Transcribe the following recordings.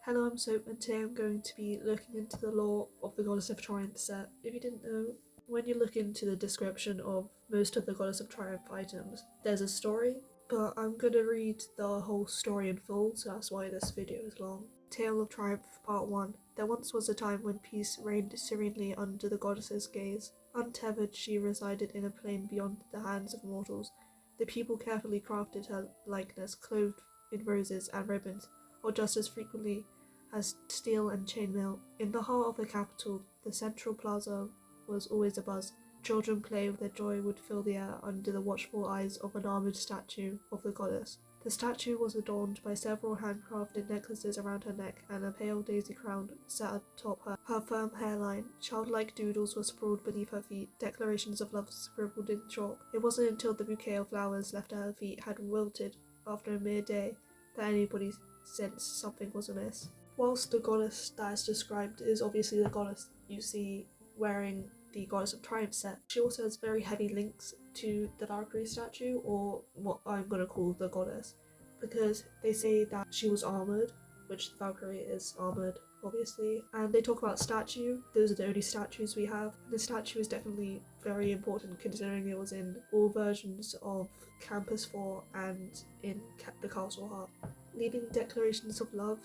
Hello, I'm Soap, and today I'm going to be looking into the lore of the Goddess of Triumph set. If you didn't know, when you look into the description of most of the Goddess of Triumph items, there's a story, but I'm going to read the whole story in full, so that's why this video is long. Tale of Triumph Part 1. There once was a time when peace reigned serenely under the goddess's gaze. Untethered, she resided in a plain beyond the hands of mortals. The people carefully crafted her likeness, clothed in roses and ribbons, or just as frequently as steel and chainmail. In the heart of the capital, the central plaza was always abuzz. Children play with their joy would fill the air under the watchful eyes of an armored statue of the goddess. The statue was adorned by several handcrafted necklaces around her neck, and a pale daisy crown sat atop her firm hairline. Childlike doodles were sprawled beneath her feet, declarations of love scribbled in chalk. It wasn't until the bouquet of flowers left at her feet had wilted after a mere day that anybody sensed something was amiss. Whilst the goddess that is described is obviously the goddess you see wearing the Goddess of Triumph set, she also has very heavy links to the Valkyrie statue, or what I'm going to call the goddess, because they say that she was armoured, which the Valkyrie is armoured, obviously, and they talk about statue. Those are the only statues we have. The statue is definitely very important considering it was in all versions of Campus 4 and in the Castle Heart. Leaving declarations of love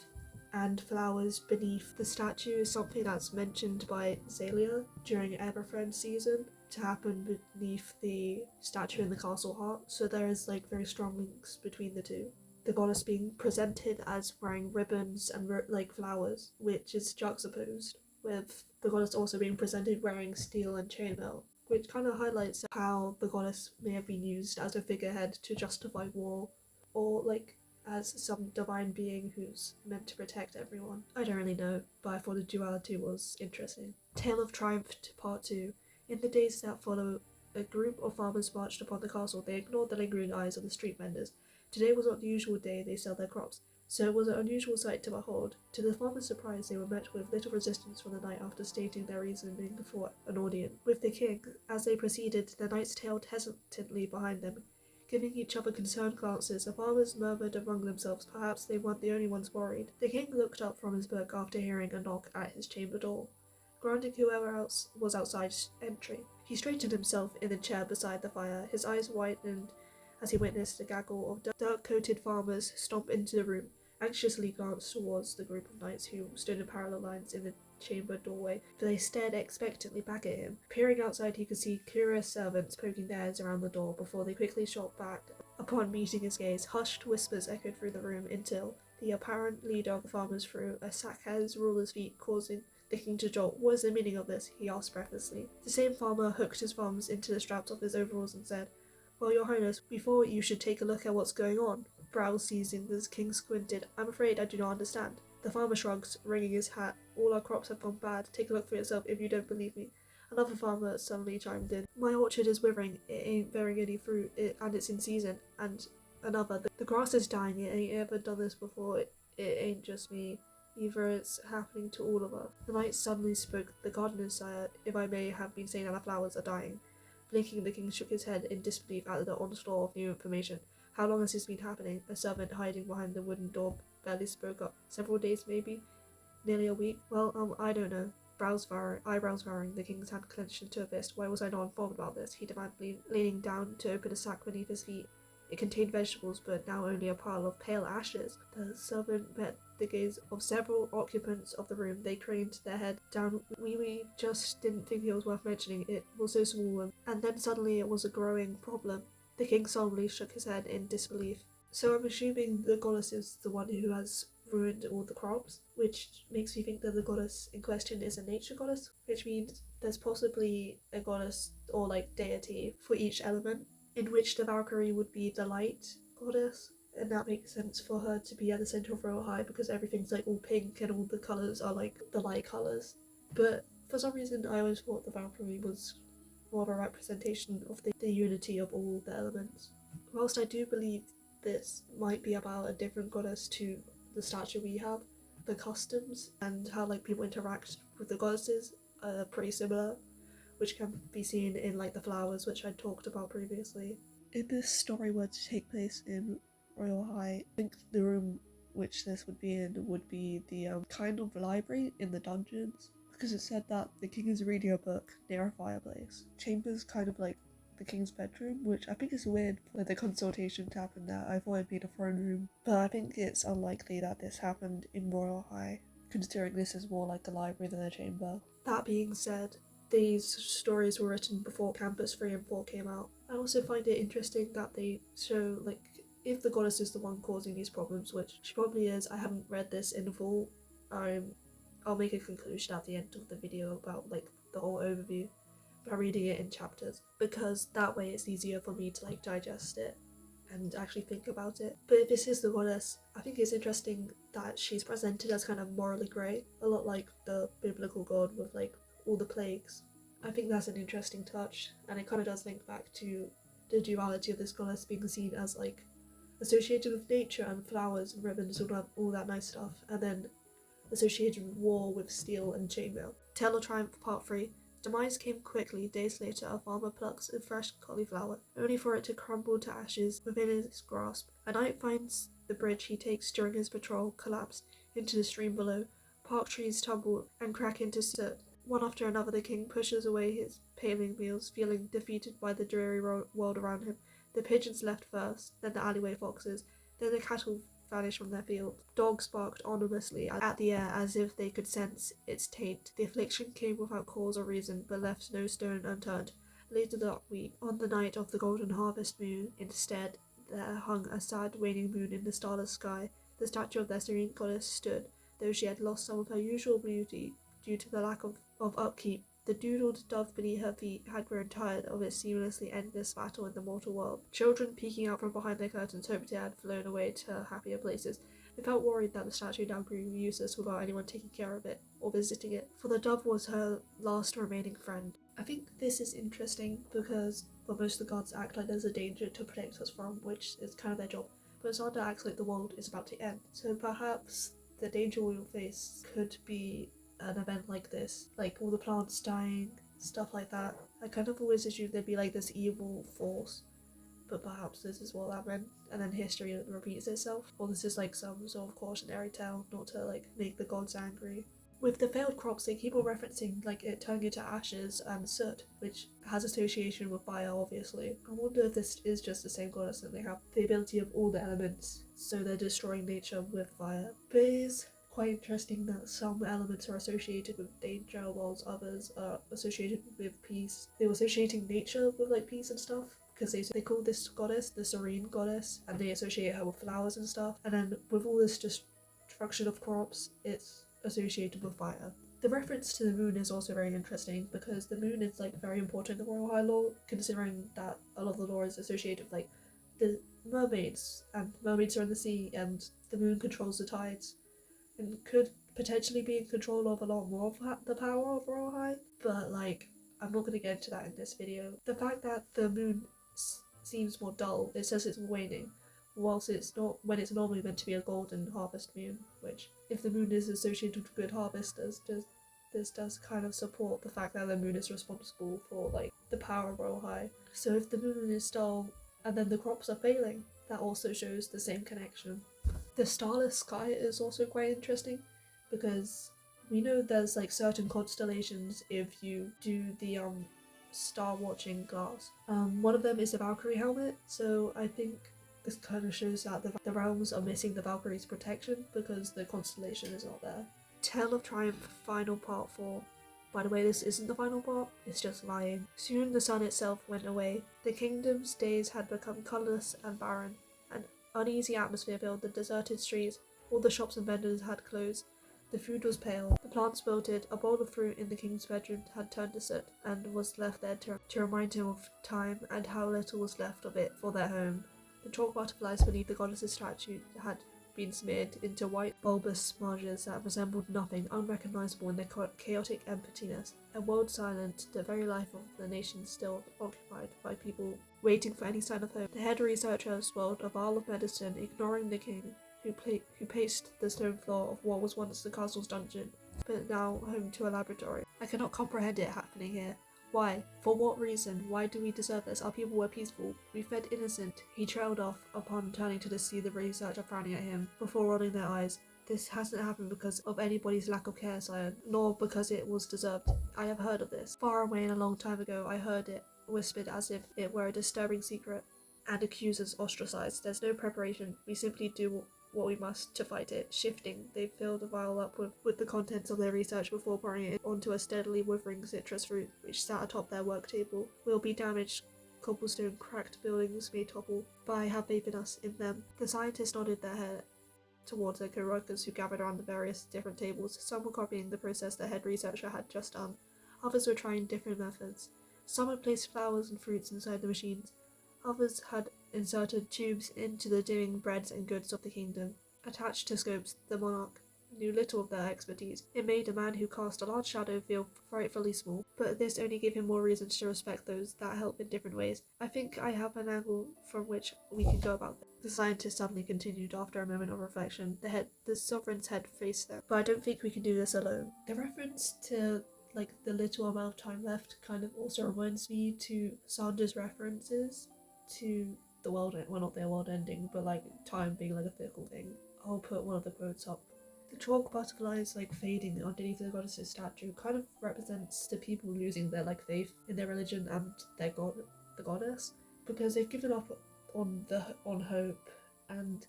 and flowers beneath the statue is something that's mentioned by Zalia during Everfriend season to happen beneath the statue in the Castle Heart, so there is very strong links between the two. The goddess being presented as wearing ribbons and flowers, which is juxtaposed with the goddess also being presented wearing steel and chainmail, which kind of highlights how the goddess may have been used as a figurehead to justify war, or as some divine being who's meant to protect everyone. I don't really know, but I thought the duality was interesting. Tale of Triumph Part 2. In the days that follow, a group of farmers marched upon the castle. They ignored the lingering eyes of the street vendors. Today was not the usual day they sell their crops, so it was an unusual sight to behold. To the farmers' surprise, they were met with little resistance from the knight after stating their reasoning before an audience. With the king, as they proceeded, the knights tailed hesitantly behind them, giving each other concerned glances. The farmers murmured among themselves, perhaps they weren't the only ones worried. The king looked up from his book after hearing a knock at his chamber door, granting whoever else was outside entry. He straightened himself in the chair beside the fire. His eyes widened as he witnessed a gaggle of dirt-coated farmers stomp into the room. Anxiously glanced towards the group of knights who stood in parallel lines in the chamber doorway, for they stared expectantly back at him. Peering outside, he could see curious servants poking their heads around the door before they quickly shot back upon meeting his gaze. Hushed whispers echoed through the room until the apparent leader of the farmers threw a sack at his ruler's feet, causing the king to jolt. What is the meaning of this? He asked breathlessly. The same farmer hooked his thumbs into the straps of his overalls and said, "Well, your highness, we thought you should take a look at what's going on." Brows seizing, the king squinted. "I'm afraid I do not understand." The farmer shrugs, wringing his hat. "All our crops have gone bad. Take a look for yourself if you don't believe me." Another farmer suddenly chimed in. "My orchard is withering. It ain't bearing any fruit, and it's in season." And another, "The grass is dying. It ain't ever done this before. It ain't just me. Either it's happening to all of us." The knight suddenly spoke. "The gardeners, sire, if I may have been saying that the flowers are dying." Blinking, the king shook his head in disbelief at the onslaught of new information. "How long has this been happening?" A servant hiding behind the wooden door barely spoke up. "Several days, maybe? Nearly a week?" "Well, I don't know." Eyebrows furrowing, the king's hand clenched into a fist. "Why was I not informed about this?" he demanded, leaning down to open a sack beneath his feet. It contained vegetables, but now only a pile of pale ashes. The servant met the gaze of several occupants of the room. They craned their head down. We just didn't think it was worth mentioning. It was so small, and then suddenly it was a growing problem." The king solemnly shook his head in disbelief. "So I'm assuming the goddess is the one who has ruined all the crops, which makes me think that the goddess in question is a nature goddess, which means there's possibly a goddess or deity for each element, in which the Valkyrie would be the light goddess, and that makes sense for her to be at the center of Royal High because everything's all pink and all the colours are the light colours. But for some reason I always thought the Valkyrie was more of a representation of the unity of all the elements. Whilst I do believe this might be about a different goddess to the statue we have, the customs and how people interact with the goddesses are pretty similar, which can be seen in the flowers, which I talked about previously. If this story were to take place in Royal High, I think the room which this would be in would be the kind of library in the dungeons, because it said that the king is reading a book near a fireplace. Chamber's kind of like the king's bedroom, which I think is weird for the consultation to happen there. I thought it'd be the throne room, but I think it's unlikely that this happened in Royal High, considering this is more like a library than a chamber. That being said, these stories were written before Campus 3 and 4 came out. I also find it interesting that they show, like, if the goddess is the one causing these problems, which she probably is. I haven't read this in full. I'll make a conclusion at the end of the video about like the whole overview by reading it in chapters, because that way it's easier for me to like digest it and actually think about it. But if this is the goddess, I think it's interesting that she's presented as kind of morally grey, a lot like the biblical god with like all the plagues. I think that's an interesting touch, and it kind of does link back to the duality of this goddess being seen as like associated with nature and flowers and ribbons, all that nice stuff, and then associated with war with steel and chainmail. Tale of Triumph Part 3. Demise came quickly. Days later, a farmer plucks a fresh cauliflower, only for it to crumble to ashes within his grasp. A knight finds the bridge he takes during his patrol collapse into the stream below. Park trees tumble and crack into soot. One after another, the king pushes away his paving wheels, feeling defeated by the dreary world around him. The pigeons left first, then the alleyway foxes, then the cattle vanished from their field. Dogs barked ominously at the air as if they could sense its taint. The affliction came without cause or reason, but left no stone unturned. Later that week, on the night of the golden harvest moon, instead, there hung a sad waning moon in the starless sky. The statue of their serene goddess stood, though she had lost some of her usual beauty due to the lack of upkeep. The doodled dove beneath her feet had grown tired of its seamlessly endless battle in the mortal world. Children peeking out from behind their curtains hoped it had flown away to happier places. They felt worried that the statue now grew useless without anyone taking care of it or visiting it, for the dove was her last remaining friend. I think this is interesting because most of the gods act like there's a danger to protect us from, which is kind of their job, but Xander acts like the world is about to end. So perhaps the danger we will face could be an event like this, like all the plants dying, stuff like that. I kind of always assumed there'd be like this evil force, but perhaps this is what that meant, and then history repeats itself, or this is like some sort of cautionary tale not to like make the gods angry. With the failed crops, they keep on referencing like it turning into ashes and soot, which has association with fire, obviously. I wonder if this is just the same goddess and they have the ability of all the elements, so they're destroying nature with fire. But it is quite interesting that some elements are associated with danger whilst others are associated with peace. They were associating nature with like peace and stuff, because they call this goddess the serene goddess, and they associate her with flowers and stuff, and then with all this destruction of crops, it's associated with fire. The reference to the moon is also very interesting, because the moon is like very important in the Royal High lore, considering that a lot of the lore is associated with like the mermaids, and mermaids are in the sea, and the moon controls the tides, and could potentially be in control of a lot more of the power of Royal High, but like, I'm not going to get into that in this video. The fact that the moon seems more dull, it says it's waning, whilst it's not, when it's normally meant to be a golden harvest moon, which, if the moon is associated with good harvest, this does kind of support the fact that the moon is responsible for like the power of Royal High. So if the moon is dull and then the crops are failing, that also shows the same connection. The starless sky is also quite interesting, because we know there's like certain constellations if you do the star watching glass. One of them is the Valkyrie helmet, so I think this kind of shows that the realms are missing the Valkyrie's protection because the constellation is not there. Tale of Triumph Final Part 4. By the way, this isn't the final part, it's just lying. Soon the sun itself went away. The kingdom's days had become colourless and barren. An uneasy atmosphere filled the deserted streets. All the shops and vendors had closed. The food was pale, the plants wilted, a bowl of fruit in the king's bedroom had turned to soot, and was left there to remind him of time and how little was left of it for their home. The chalk butterflies beneath the goddess's statue had been smeared into white bulbous smudges that resembled nothing, unrecognisable in their chaotic emptiness. A world silent, the very life of the nation still occupied by people waiting for any sign of hope. The head researcher swirled a vial of medicine, ignoring the king, who paced the stone floor of what was once the castle's dungeon, but now home to a laboratory. I cannot comprehend it happening here. Why? For what reason? Why do we deserve this? Our people were peaceful. We fed innocent. He trailed off upon turning to see the researcher frowning at him before rolling their eyes. This hasn't happened because of anybody's lack of care, sire, nor because it was deserved. I have heard of this. Far away and a long time ago, I heard it whispered as if it were a disturbing secret. And accusers ostracized. There's no preparation. We simply do what we must to fight it. Shifting, they filled the vial up with the contents of their research before pouring it onto a steadily withering citrus fruit which sat atop their work table. Will be damaged. Cobblestone cracked buildings may topple, but I have faith in us, in them. The scientists nodded their head towards their co-workers who gathered around the various different tables. Some were copying the process the head researcher had just done. Others were trying different methods. Some had placed flowers and fruits inside the machines. Others had inserted tubes into the dimming breads and goods of the kingdom. Attached to scopes, the monarch knew little of their expertise. It made a man who cast a large shadow feel frightfully small, but this only gave him more reasons to respect those that help in different ways. I think I have an angle from which we can go about this. The scientist suddenly continued after a moment of reflection. The sovereign's head faced them. But I don't think we can do this alone. The reference to the little amount of time left kind of also reminds me to Sanders' references to the world, well, not their world ending, but time being a fickle thing. I'll put one of the quotes up. The chalk butterflies fading underneath the goddess's statue kind of represents the people losing their faith in their religion and their god, the goddess, because they've given up on hope, and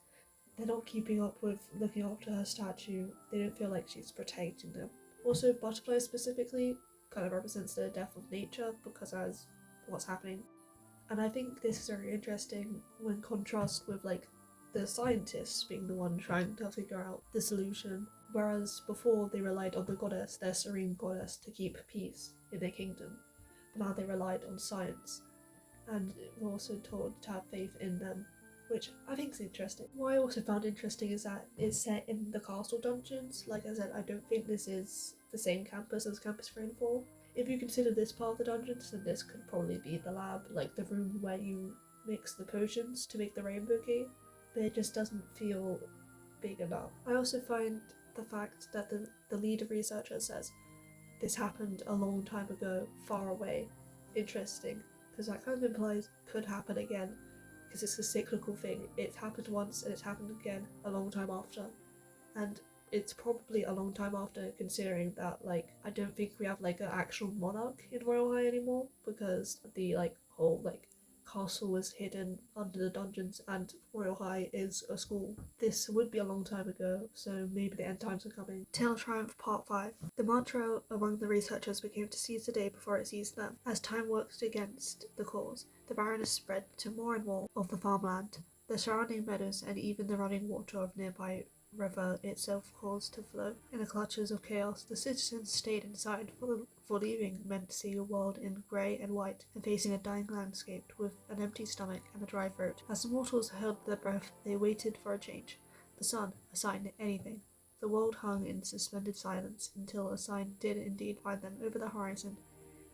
they're not keeping up with looking after her statue. They don't feel like she's protecting them. Also, butterflies specifically kind of represents the death of nature because as what's happening. And I think this is very interesting when contrast with the scientists being the one trying to figure out the solution, whereas before they relied on the goddess, their serene goddess, to keep peace in their kingdom. But now they relied on science, and were also told to have faith in them, which I think is interesting. What I also found interesting is that it's set in the castle dungeons. Like I said, I don't think this is the same campus as Campus 3 and 4. If you consider this part of the dungeons, then this could probably be the lab, the room where you mix the potions to make the rainbow key, but it just doesn't feel big enough. I also find the fact that the lead researcher says this happened a long time ago, far away, interesting, because that kind of implies could happen again, because it's a cyclical thing. It's happened once and it's happened again a long time after, and it's probably a long time after, considering that I don't think we have an actual monarch in Royal High anymore, because the whole castle was hidden under the dungeons and Royal High is a school. This would be a long time ago, so maybe the end times are coming. Tale of Triumph Part 5. The mantra among the researchers became to seize the day before it seized them. As time worked against the cause, the barrenness spread to more and more of the farmland. The surrounding meadows and even the running water of nearby river itself caused to flow. In the clutches of chaos, the citizens stayed inside, for leaving meant seeing a world in grey and white and facing a dying landscape with an empty stomach and a dry throat. As the mortals held their breath, they waited for a change. The sun, a sign, anything. The world hung in suspended silence until a sign did indeed find them over the horizon.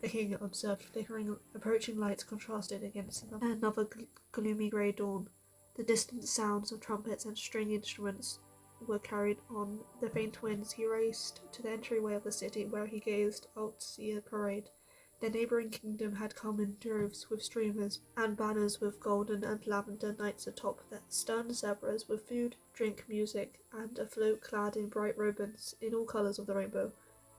The king observed flickering, approaching lights contrasted against them, and another gloomy grey dawn. The distant sounds of trumpets and string instruments were carried on the faint winds. He raced to the entryway of the city, where he gazed out to see a parade. The neighbouring kingdom had come in droves, with streamers and banners with golden and lavender knights atop their stern zebras, with food, drink, music, and a float clad in bright ribbons in all colours of the rainbow,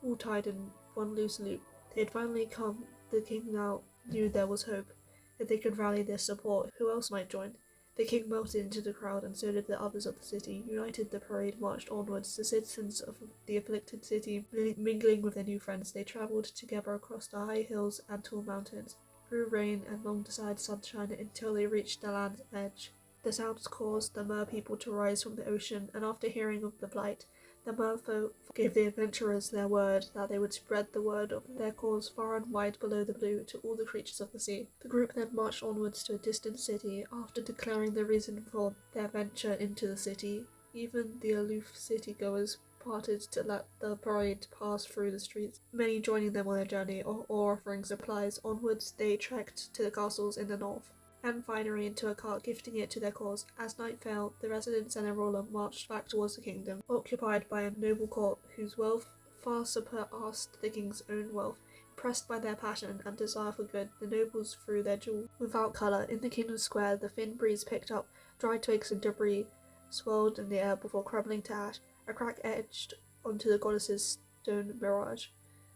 all tied in one loose loop. They had finally come. The king now knew there was hope. If they could rally their support, who else might join? The king melted into the crowd, and so did the others of the city. United, the parade marched onwards. The citizens of the afflicted city, mingling with their new friends, they travelled together across the high hills and tall mountains, through rain and long desired sunshine, until they reached the land's edge. The sounds caused the mer people to rise from the ocean, and after hearing of the plight, the merfolk gave the adventurers their word that they would spread the word of their cause far and wide below the blue to all the creatures of the sea. The group then marched onwards to a distant city. After declaring the reason for their venture into the city, even the aloof city-goers parted to let the parade pass through the streets, many joining them on their journey or offering supplies. Onwards they trekked to the castles in the north, and finery into a cart, gifting it to their cause. As night fell, the residents and their ruler marched back towards the kingdom, occupied by a noble court whose wealth far surpassed the king's own wealth. Oppressed by their passion and desire for good, the nobles threw their jewels without colour. In the kingdom square, the thin breeze picked up dried twigs and debris, swirled in the air before crumbling to ash. A crack edged onto the goddess's stone mirage.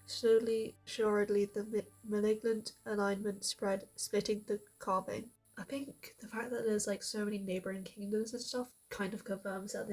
Slowly, assuredly, the malignant alignment spread, splitting the carving. I think the fact that there's like so many neighbouring kingdoms and stuff kind of confirms that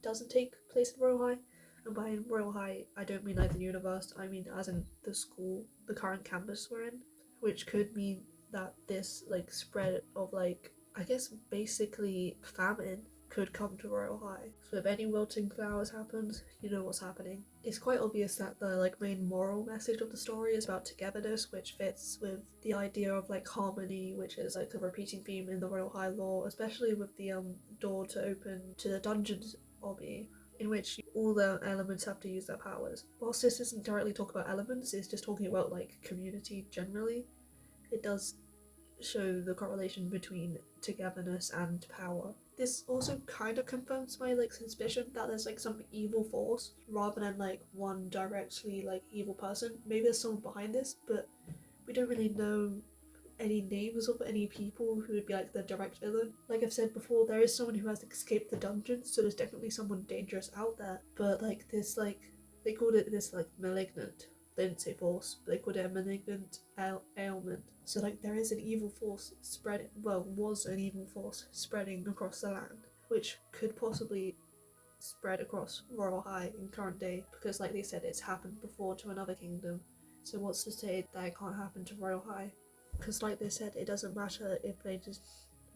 doesn't take place in Royal High. And by Royal High, I don't mean like the universe, I mean as in the school, the current campus we're in, which could mean that this like spread of like, I guess basically famine could come to Royal High. So if any wilting flowers happens, you know what's happening. It's quite obvious that the like main moral message of the story is about togetherness, which fits with the idea of like harmony, which is like a repeating theme in the Royal High lore, especially with the door to open to the dungeons obby, in which all the elements have to use their powers. Whilst this isn't directly talking about elements, it's just talking about like community generally. It does show the correlation between togetherness and power. This also kind of confirms my like suspicion that there's like some evil force rather than like one directly like evil person. Maybe there's someone behind this, but we don't really know any names of any people who would be like the direct villain. Like I've said before, there is someone who has escaped the dungeon, so there's definitely someone dangerous out there. But like this, like they called it this like malignant. They didn't say force, but they called it a malignant ailment. So like there is an evil force was an evil force spreading across the land, which could possibly spread across Royal High in current day, because like they said, it's happened before to another kingdom. So what's to say that it can't happen to Royal High? Because like they said, it doesn't matter if they just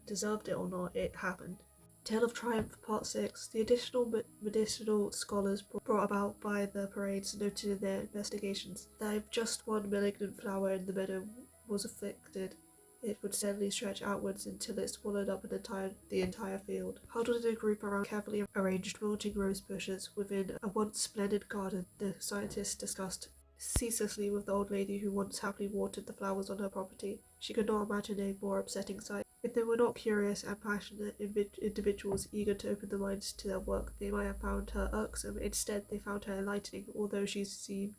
deserved it or not, it happened. Tale of Triumph Part 6. The additional medicinal scholars brought about by the parades noted in their investigations that if just one malignant flower in the meadow was afflicted, it would steadily stretch outwards until it swallowed up the entire field. Huddled in a group around carefully arranged wilting rose bushes within a once splendid garden, the scientists discussed ceaselessly with the old lady who once happily watered the flowers on her property. She could not imagine a more upsetting sight. If they were not curious and passionate individuals eager to open their minds to their work, they might have found her irksome. Instead, they found her enlightening, although she seemed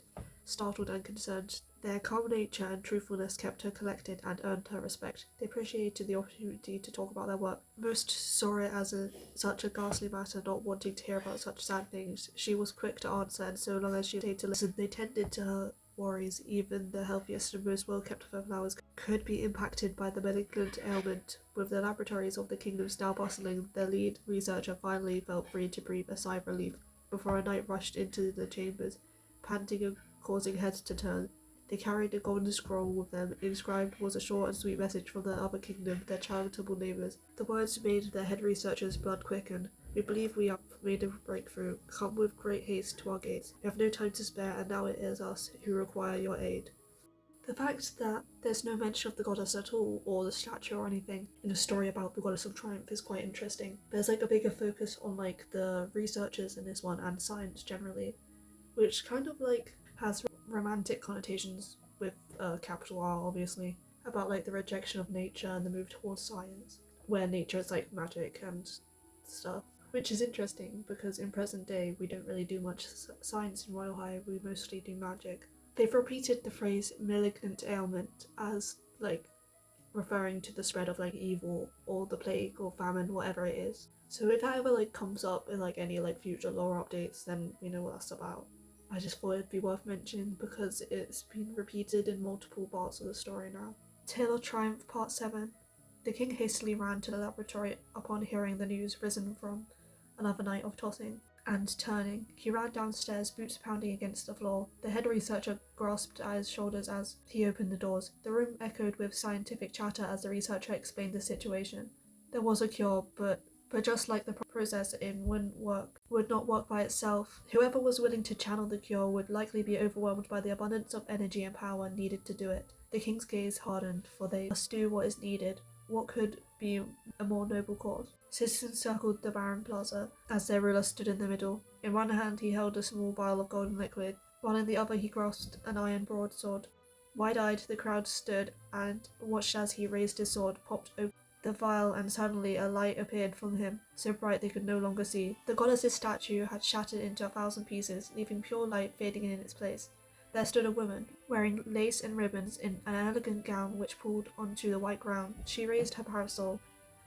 startled and concerned. Their calm nature and truthfulness kept her collected and earned her respect. They appreciated the opportunity to talk about their work. Most saw it as such a ghastly matter, not wanting to hear about such sad things. She was quick to answer, and so long as she stayed to listen, they tended to her worries. Even the healthiest and most well-kept of her flowers could be impacted by the malignant ailment. With the laboratories of the kingdoms now bustling, the lead researcher finally felt free to breathe a sigh of relief before a knight rushed into the chambers, panting and causing heads to turn. They carried a golden scroll with them. Inscribed was a short and sweet message from the other kingdom, their charitable neighbours. The words made the head researcher's blood quicken. We believe we have made a breakthrough. Come with great haste to our gates. We have no time to spare, and now it is us who require your aid. The fact that there's no mention of the goddess at all, or the statue or anything, in a story about the goddess of triumph is quite interesting. There's like a bigger focus on like the researchers in this one and science generally, which kind of like has romantic connotations with capital R, obviously, about like the rejection of nature and the move towards science, where nature is like magic and stuff, which is interesting because in present day we don't really do much science in Royal High, we mostly do magic. They've repeated the phrase malignant ailment as like referring to the spread of like evil or the plague or famine, whatever it is. So if that ever like comes up in like any like future lore updates, then we know what that's about. I just thought it'd be worth mentioning because it's been repeated in multiple parts of the story now. Tale of Triumph Part 7. The king hastily ran to the laboratory upon hearing the news risen from another night of tossing and turning. He ran downstairs, boots pounding against the floor. The head researcher grasped at his shoulders as he opened the doors. The room echoed with scientific chatter as the researcher explained the situation. There was a cure, but just like the process, it would not work by itself. Whoever was willing to channel the cure would likely be overwhelmed by the abundance of energy and power needed to do it. The king's gaze hardened, for they must do what is needed. What could be a more noble cause? Citizens circled the barren plaza as their ruler stood in the middle. In one hand he held a small vial of golden liquid, while in the other he grasped an iron broadsword. Wide-eyed, the crowd stood and watched as he raised his sword, popped open the vial, and suddenly a light appeared from him, so bright they could no longer see. The goddess's statue had shattered into 1,000 pieces, leaving pure light fading in its place. There stood a woman, wearing lace and ribbons in an elegant gown which pulled onto the white ground. She raised her parasol,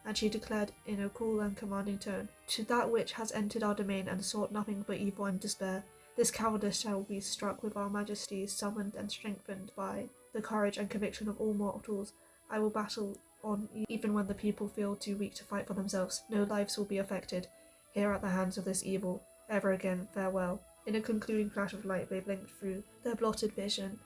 and she declared in a cool and commanding tone, "To that which has entered our domain and sought nothing but evil and despair, this cowardice shall be struck with our majesty, summoned and strengthened by the courage and conviction of all mortals. I will battle on even when the people feel too weak to fight for themselves. No lives will be affected here at the hands of this evil. Ever again, farewell." In a concluding flash of light, they blinked through their blotted vision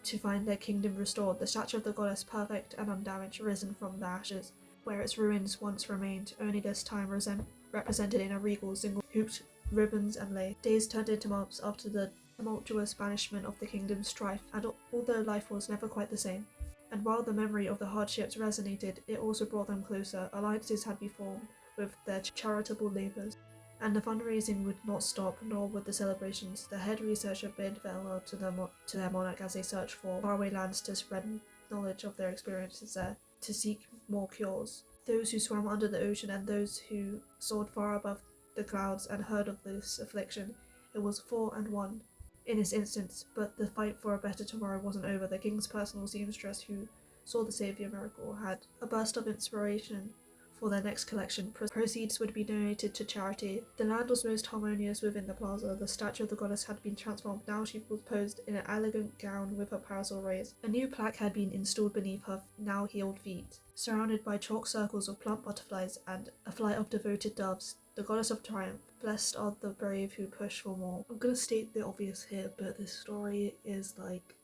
to find their kingdom restored, the statue of the goddess perfect and undamaged, risen from the ashes, where its ruins once remained, only this time represented in a regal single-hooped ribbons and lace. Days turned into months after the tumultuous banishment of the kingdom's strife, and although life was never quite the same, and while the memory of the hardships resonated, it also brought them closer. Alliances had been formed with their charitable labours, and the fundraising would not stop, nor would the celebrations. The head researcher bid farewell to their monarch as they searched for faraway lands to spread knowledge of their experiences there, to seek more cures. Those who swam under the ocean and those who soared far above the clouds and heard of this affliction, it was 4-1 in this instance, but the fight for a better tomorrow wasn't over. The king's personal seamstress, who saw the saviour miracle, had a burst of inspiration for their next collection. Proceeds would be donated to charity. The land was most harmonious within the plaza. The statue of the goddess had been transformed. Now she was posed in an elegant gown with her parasol raised. A new plaque had been installed beneath her now healed feet, surrounded by chalk circles of plump butterflies and a flight of devoted doves. The goddess of triumph. Blessed are the brave who push for more. I'm gonna state the obvious here, but this story is like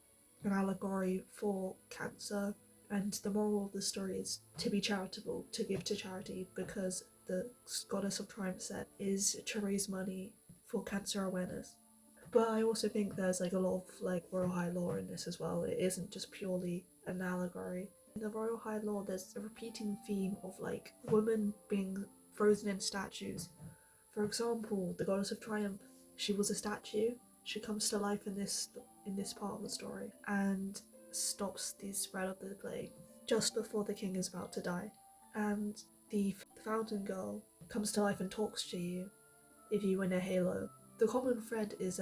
an allegory for cancer. And the moral of the story is to be charitable, to give to charity, because the Goddess of Triumph set is to raise money for cancer awareness. But I also think there's like a lot of like royal high law in this as well. It isn't just purely an allegory. In the royal high law, there's a repeating theme of like women being frozen in statues. For example, the Goddess of Triumph, she was a statue. She comes to life in this part of the story, and stops the spread of the plague just before the king is about to die. And the fountain girl comes to life and talks to you if you win a halo. The common thread is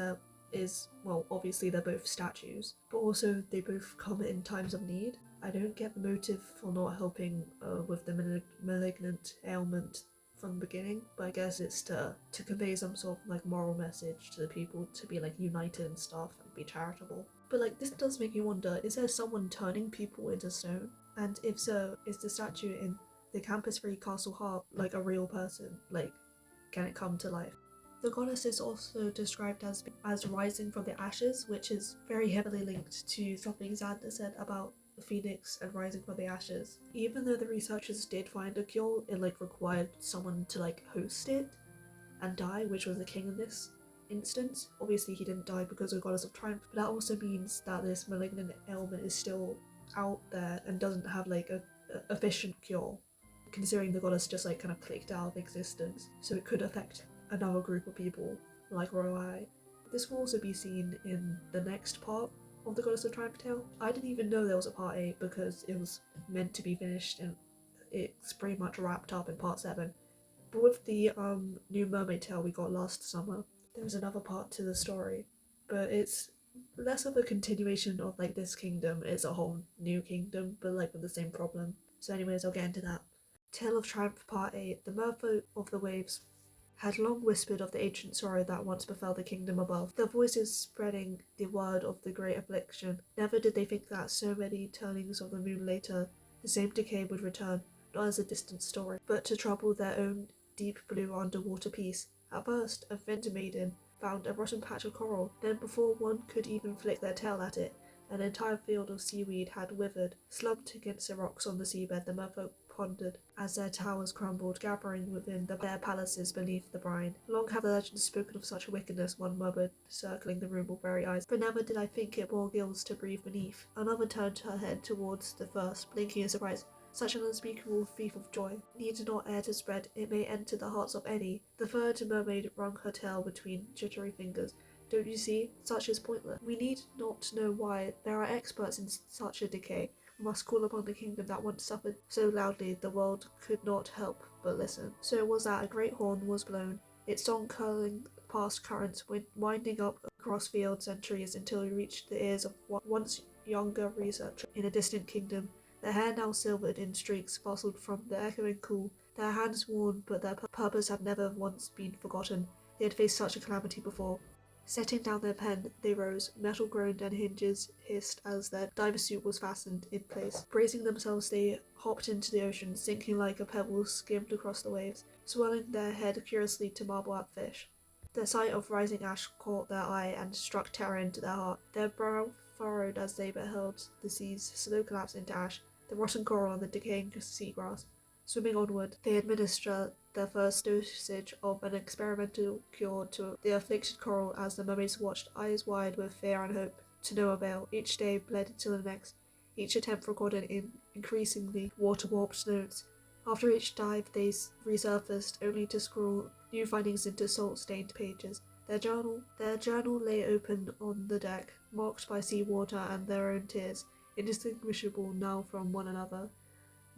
well, obviously they're both statues, but also they both come in times of need. I don't get the motive for not helping with the malignant ailment from the beginning, but I guess it's to convey some sort of like moral message to the people, to be like united and stuff and be charitable. But like, this does make me wonder, is there someone turning people into stone? And if so, is the statue in the Campus 3 Castle Heart like a real person? Like, can it come to life? The goddess is also described as rising from the ashes, which is very heavily linked to something Xander said about the phoenix and rising from the ashes. Even though the researchers did find a cure, it like required someone to like host it and die, which was the king in this instance. Obviously he didn't die because of Goddess of Triumph, but that also means that this malignant ailment is still out there and doesn't have like a efficient cure, considering the goddess just like kind of clicked out of existence, so it could affect another group of people like Royale. This will also be seen in the next part of the Goddess of Triumph tale. I didn't even know there was a part 8 because it was meant to be finished and it's pretty much wrapped up in part 7. But with the new mermaid tale we got last summer, there was another part to the story, but it's less of a continuation of like this kingdom. It's a whole new kingdom, but like with the same problem. So anyways, I'll get into that. Tale of Triumph Part 8. The merfolk of the waves had long whispered of the ancient sorrow that once befell the kingdom above, their voices spreading the word of the great affliction. Never did they think that so many turnings of the moon later, the same decay would return, not as a distant story, but to trouble their own deep blue underwater peace. At first, a fender maiden found a rotten patch of coral, then before one could even flick their tail at it, an entire field of seaweed had withered. Slumped against the rocks on the seabed, the merfolk pondered as their towers crumbled, gathering within their palaces beneath the brine. Long have the legends spoken of such wickedness, one murmured, circling the room with very eyes, but never did I think it bore gills to breathe beneath. Another turned her head towards the first, blinking in surprise. Such an unspeakable thief of joy needs not air to spread, it may enter the hearts of any. The third mermaid wrung her tail between jittery fingers. Don't you see? Such is pointless. We need not know why. There are experts in such a decay. We must call upon the kingdom that once suffered so loudly the world could not help but listen. So it was that a great horn was blown, its song curling past currents, winding up across fields and trees until he reached the ears of one once younger researcher in a distant kingdom. Their hair now silvered in streaks fossiled from the echoing cool, their hands worn, but their purpose had never once been forgotten. They had faced such a calamity before. Setting down their pen, they rose. Metal groaned and hinges hissed as their diver suit was fastened in place. Bracing themselves, they hopped into the ocean, sinking like a pebble skimmed across the waves, swirling their head curiously to marvel at fish. The sight of rising ash caught their eye and struck terror into their heart. Their brow furrowed as they beheld the sea's slow collapse into ash, the rotten coral and the decaying seagrass. Swimming onward, they administer their first dosage of an experimental cure to the afflicted coral as the mermaids watched, eyes wide with fear and hope. To no avail. Each day bled into the next, each attempt recorded in increasingly water-warped notes. After each dive, they resurfaced, only to scrawl new findings into salt-stained pages. Their journal lay open on the deck, marked by sea-water and their own tears, indistinguishable now from one another,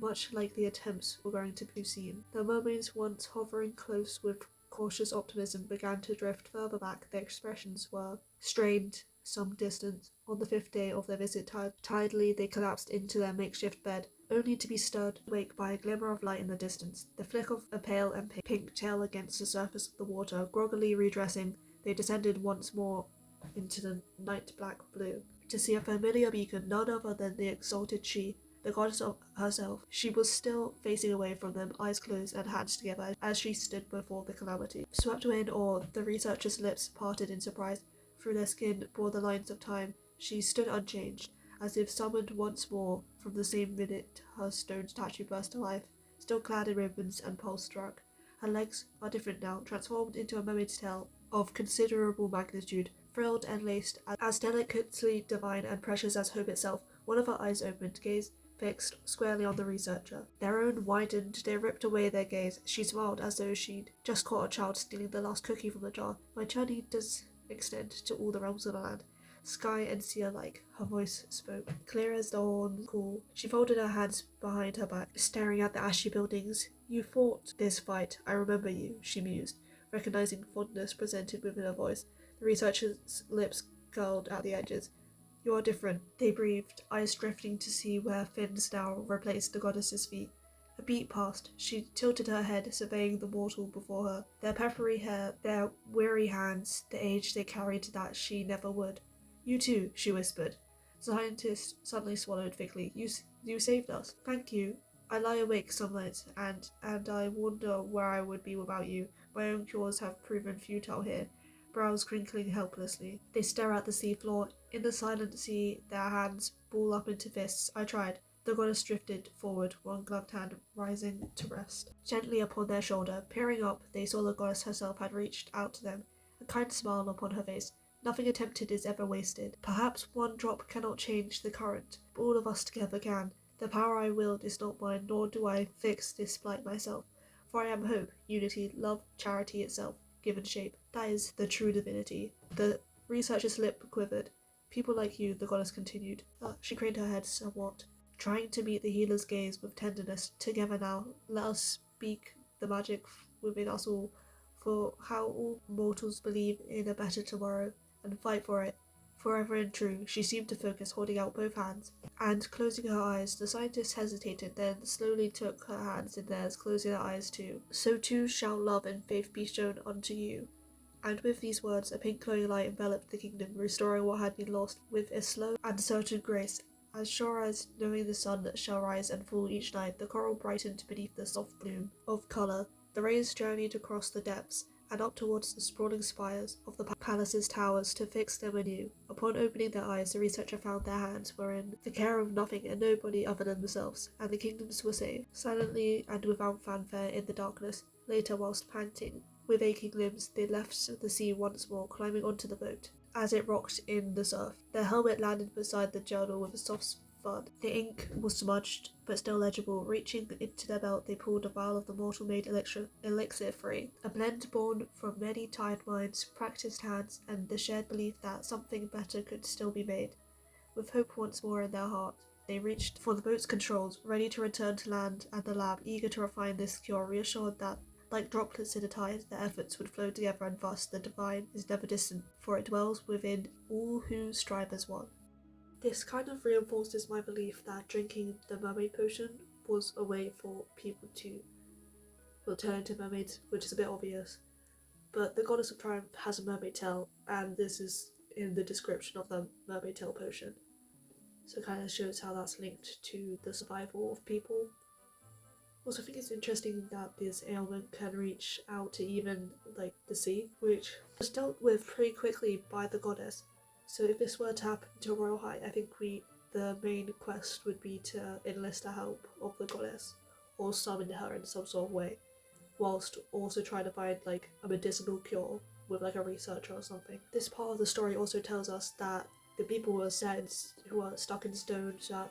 much like the attempts were going to be seen. The mermaids, once hovering close with cautious optimism, began to drift further back. Their expressions were strained some distance. On the 5th day of their visit, tidily they collapsed into their makeshift bed, only to be stirred awake by a glimmer of light in the distance, the flick of a pale and pink tail against the surface of the water. Groggily redressing, they descended once more into the night black blue, to see a familiar beacon, none other than the exalted she, the goddess of herself. She was still facing away from them, eyes closed and hands together, as she stood before the calamity. Swept away in awe, the researcher's lips parted in surprise. Through their skin bore the lines of time. She stood unchanged, as if summoned once more from the same minute her stone statue burst to life, still clad in ribbons and pulse-struck. Her legs are different now, transformed into a mermaid's tail of considerable magnitude, frilled and laced, as delicately divine and precious as hope itself. One of her eyes opened, gaze fixed squarely on the researcher. Their own widened, they ripped away their gaze. She smiled as though she'd just caught a child stealing the last cookie from the jar. My journey does extend to all the realms of the land, sky and sea alike. Her voice spoke, clear as dawn, cool. She folded her hands behind her back, staring at the ashy buildings. You fought this fight, I remember you, she mused, recognizing fondness presented within her voice. The researcher's lips curled at the edges. You are different, they breathed, eyes drifting to see where fins now replaced the goddess's feet. A beat passed. She tilted her head, surveying the mortal before her, their peppery hair, their weary hands, the age they carried that she never would. You too, she whispered. The scientist suddenly swallowed thickly. You saved us. Thank you. I lie awake some nights, and I wonder where I would be without you. My own cures have proven futile here. Brows crinkling helplessly. They stare at the seafloor. In the silent sea, their hands ball up into fists. I tried. The goddess drifted forward, one gloved hand rising to rest gently upon their shoulder. Peering up, they saw the goddess herself had reached out to them, a kind smile upon her face. Nothing attempted is ever wasted. Perhaps one drop cannot change the current, but all of us together can. The power I wield is not mine, nor do I fix this plight myself. For I am hope, unity, love, charity itself, given shape. That is the true divinity. The researcher's lip quivered. People like you, the goddess continued. She craned her head somewhat, trying to meet the healer's gaze with tenderness. Together now, let us speak the magic within us all, for how all mortals believe in a better tomorrow, and fight for it, forever and true. She seemed to focus, holding out both hands, and closing her eyes. The scientist hesitated, then slowly took her hands in theirs, closing her eyes too. So too shall love and faith be shown unto you. And with these words, a pink glowing light enveloped the kingdom, restoring what had been lost with a slow and certain grace. As sure as knowing the sun shall rise and fall each night, the coral brightened beneath the soft bloom of colour. The rays journeyed across the depths and up towards the sprawling spires of the palace's towers to fix them anew. Upon opening their eyes, the researcher found their hands were in the care of nothing and nobody other than themselves, and the kingdoms were saved. Silently and without fanfare in the darkness, later whilst panting, with aching limbs, they left the sea once more, climbing onto the boat. As it rocked in the surf, their helmet landed beside the journal with a soft thud. The ink was smudged, but still legible. Reaching into their belt, they pulled a vial of the mortal-made elixir free, a blend born from many tired minds, practiced hands, and the shared belief that something better could still be made. With hope once more in their heart, they reached for the boat's controls, ready to return to land at the lab, eager to refine this cure, reassured that Like droplets in a tide, their efforts would flow together, and thus the divine is never distant, for it dwells within all who strive as one. This kind of reinforces my belief that drinking the mermaid potion was a way for people to turn into mermaids, which is a bit obvious. But the Goddess of Triumph has a mermaid tail, and this is in the description of the mermaid tail potion. So it kind of shows how that's linked to the survival of people. Also, I think it's interesting that this ailment can reach out to even like the sea, which was dealt with pretty quickly by the goddess. So if this were to happen to Royal High, I think the main quest would be to enlist the help of the goddess or summon her in some sort of way, whilst also trying to find like a medicinal cure with like a researcher or something. This part of the story also tells us that the people who are stuck in stone, so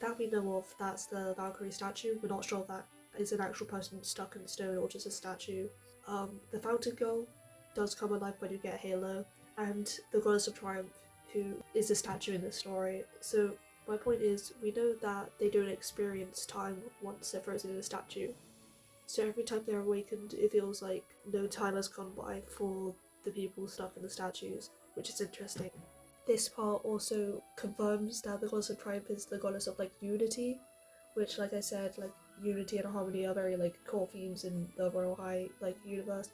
that we know of, that's the Valkyrie statue. We're not sure if that is an actual person stuck in stone or just a statue. The Fountain Girl does come alive when you get Halo, and the Goddess of Triumph, who is a statue in the story. So my point is, we know that they don't experience time once they're frozen in a statue. So every time they're awakened, it feels like no time has gone by for the people stuck in the statues, which is interesting. This part also confirms that the Goddess of Triumph is the goddess of like unity, which, like I said, like unity and harmony are very like core themes in the Royal High like universe.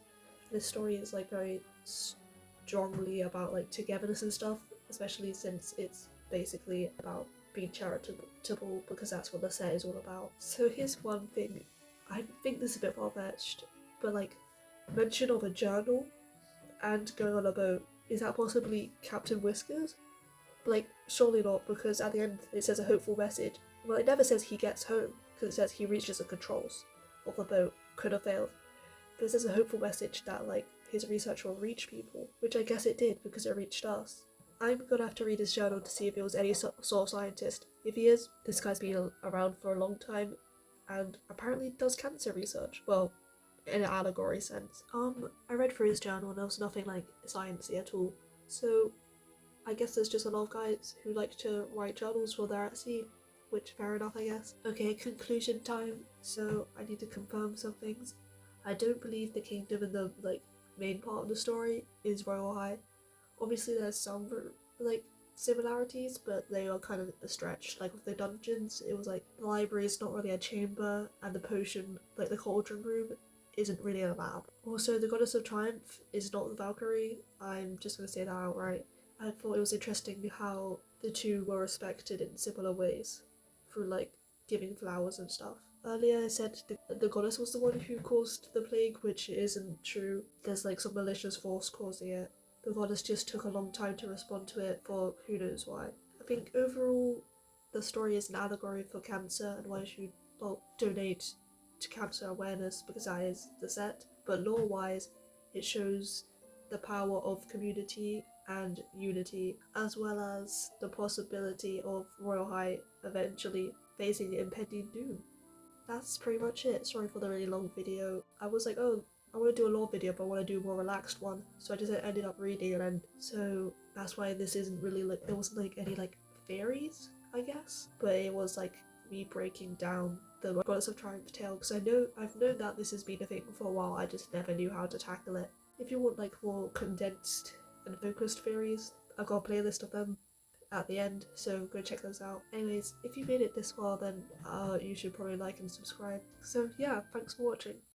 This story is like very strongly about like togetherness and stuff, especially since it's basically about being charitable, because that's what the set is all about. So here's one thing, I think this is a bit far-fetched, but like mention of a journal and going on a boat, is that possibly Captain Whiskers? Like, surely not, because at the end it says a hopeful message. Well, it never says he gets home, because it says he reaches the controls of the boat, could have failed. But it says a hopeful message that, like, his research will reach people, which I guess it did, because it reached us. I'm gonna have to read his journal to see if he was any sort of scientist. If he is, this guy's been around for a long time, and apparently does cancer research. Well, in an allegory sense. I read through his journal and there was nothing like sciencey at all. So I guess there's just a lot of guys who like to write journals while they're at sea, which fair enough, I guess. Okay, conclusion time. So I need to confirm some things. I don't believe the kingdom in the like main part of the story is Royal High. Obviously there's some like similarities, but they are kind of a stretch. Like with the dungeons, it was like the library is not really a chamber, and the potion, like the cauldron room, isn't really a lab. Also, the Goddess of Triumph is not the Valkyrie. I'm just going to say that outright. I thought it was interesting how the two were respected in similar ways, through like giving flowers and stuff. Earlier I said the goddess was the one who caused the plague, which isn't true. There's like some malicious force causing it. The goddess just took a long time to respond to it for who knows why. I think overall the story is an allegory for cancer and why you should donate to cancer awareness, because that is the set. But lore wise, it shows the power of community and unity, as well as the possibility of Royal High eventually facing impending doom. That's pretty much it. Sorry for the really long video. I was like, oh, I want to do a lore video, but I want to do a more relaxed one. So I just ended up reading it, and so that's why this isn't really like, there wasn't like any like theories, I guess. But it was like me breaking down the Goddess of Triumph tale, because I've known that this has been a thing for a while, I just never knew how to tackle it. If you want like more condensed and focused theories, I've got a playlist of them at the end, so go check those out. Anyways, if you made it this far, then you should probably like and subscribe. So yeah, thanks for watching.